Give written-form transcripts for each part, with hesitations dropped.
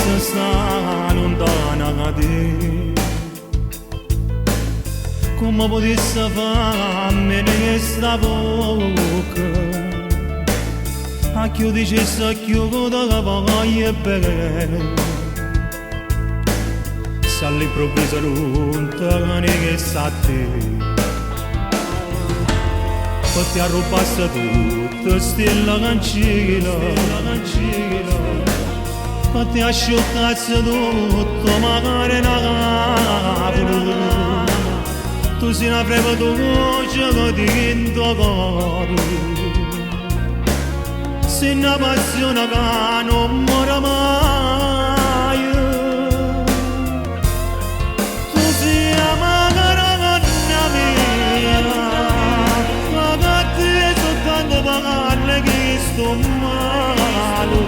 se sta lontana da te. Come potesse farmi questa bocca a chi dicesse che io da voglio bene, se all'improvviso non te che sa a te. Ti arrubasse tutto, stella cancilla, ti asciugasse tutto, magari una capra. Tu sei una freva tua voce che ti vinto coro, sei una passione che non muore mai. Tu sei la magara mia, ma che ti soltanto parli che sto male,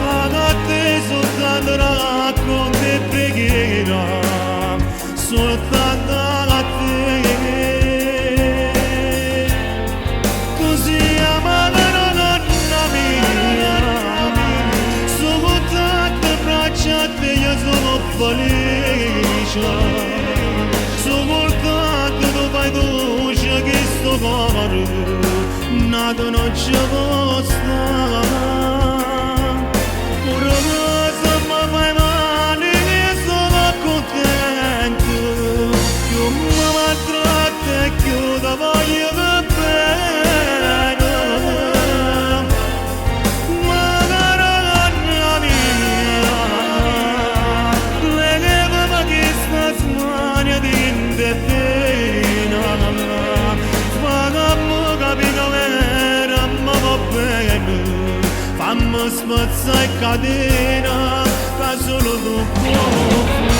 ma che ti soltanto racconti e preghiera, soltanto a te. Tu sei la magara mia, sono tante braccia a te, io sono felice, sono tanto tu fai dolce che sto cuore nato non ci può stare. Pure se mi fai male io sono contento, più mi maltratto e più ti voglio bene. Magara mia, levami questa smania di pena, fammi capire vera, ma va bene, fammi spazzare catena, che solo tu puoi.